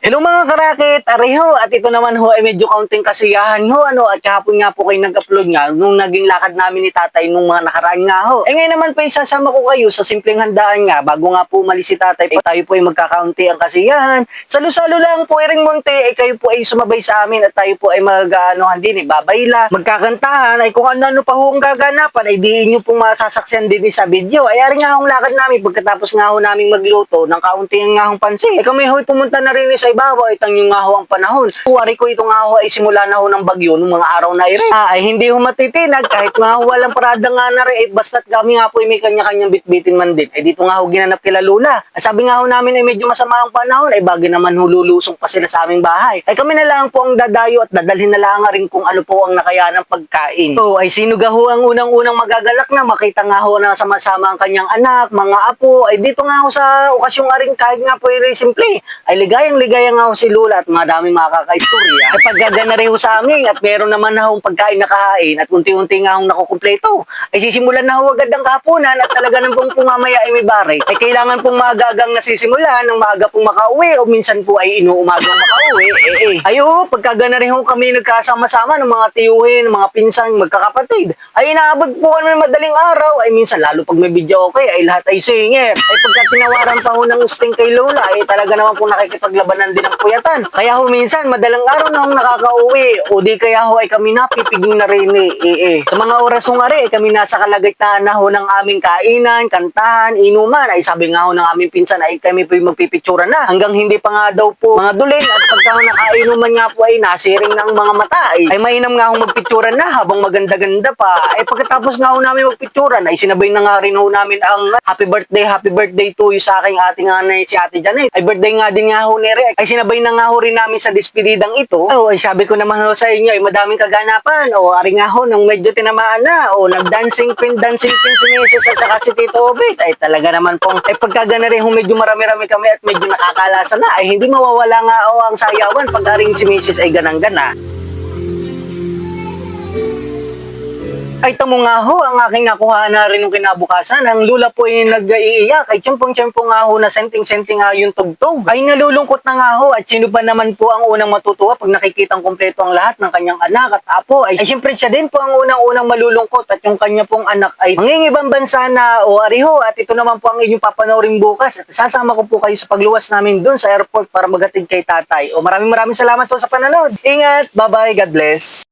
Hello mga karakit, areho, at ito naman ho ay medyo kaunting kasiyahan ho, at kahapon nga po kayo nag-upload nga nung naging lakad namin ni tatay nung mga nakaraan nga ho. Ngayon naman po isasama ko kayo sa simpleng handaan nga, bago nga po umalis si tatay, tayo po ay magkakaunti ang kasiyahan. Salo-salo lang po ring munti, kayo po ay sumabay sa amin at tayo po ay mag-anohan din, babayla, magkakantahan, ay kung ano-ano pa ho ang gaganapan, ay di nyo pong masasaksiyan din sa video. Ay ari nga hong lakad namin, pagkatapos nga ho namin magluto ng kaunti nga hong pansin. Kami ho pumunta na rin sa ibabaw, itang yung nga ho ang panahon. Kuwari ko ito nga ho ay simula na ho ng bagyo ng mga araw na ire. Ay hindi ho matitinag kahit nga ho walang parada nga na rin. Basta't kami nga po ay may kanya-kanyang bitbitin man din. Ay dito nga ho ginanap kila Lula. At sabi nga ho namin ay medyo masama ang panahon. Ay bagay naman ho lulusong pa sila sa aming bahay. Ay kami na lang po ang dadayo at dadalhin na lang rin kung ano po ang nakayanang pagkain. So ay sino ga ho ang unang-unang magagalak na makita nga ho na sama-sama ang kanyang anak, mga apo. Ay dito nga ho sa okasyong aring kahit nga po ay simple. Ay ligayang-ligayang nga ho si Lula at mga daming makakaistorya. At pagkagana rin ho sa amin at meron naman na hong pagkain na kahain at unti-unti nga hong nakukumpleto. Ay sisimulan na ho agad ang kapunan at talaga nang pong pumamaya ay may bare. Ay kailangan pong maagang nasisimulan ng maaga pong makauwi o minsan po ay inuumagang makauwi. Ayo, pagkagana rin ho kami nagkasama-sama ng mga tiyuhin, mga pinsan, magkakapatid. Ay inaabot po kami madaling araw. Ay minsan lalo pag may video okay ay lahat ay singer. Ay pagka tinawaran pa ho ng sting kay Lola ay talaga naman po nakikipaglabanan din ang puyatan. Kaya ho minsan madalang araw na hong nakakauwi o di kaya ho ay kami napipiging na rin Sa mga oras ho nga rin ay kami nasa kalagitnaan na ho ng aming kainan, kantahan, inuman. Ay sabi nga ho ng aming pinsan ay kami po magpipicturan na hanggang hindi pa nga daw po mga dulin at pagka nakainuman nga po ay nasiring ng mga mata ay mainam nga ho magpicturan na habang maganda-ganda pa. Ay pagkatapos nga ho namin magpicturan ay sinabay na nga rin ho namin ang happy birthday to you sa aking ating anay si Ate Janet. Ay birthday nga din nga ho ni Rick. Ay sinabay na nga ho rin namin sa despedidang ito. Ay sabi ko naman ho sa inyo ay madaming kaganapan. Ari nga ho nung medyo tinamaan na. Nag-dancing pin si Mrs. at saka si Tito Obit. Ay talaga naman pong pagkagana rin ho medyo marami-rami kami at medyo nakakalasa na. Ay hindi mawawala nga ang sayawan pag aring si Mrs. ay ganang-gana. Ay tamo nga ho, ang aking nakuha na rin ng kinabukasan. Ang Lula po ay nag-iiyak. Ay tiyempong-tiyempo nga ho na senting-senting nga yung tugtog. Ay nalulungkot na nga ho. At sino ba naman po ang unang matutuwa pag nakikitang kompleto ang lahat ng kanyang anak at apo? Ay siyempre siya din po ang unang-unang malulungkot at yung kanya pong anak ay mangingibang bansa na o ariho. At ito naman po ang inyong papanoorin bukas. At sasama ko po kayo sa pagluwas namin dun sa airport para magatid kay tatay. Maraming salamat po sa panonood. Ingat! Bye-bye! God bless!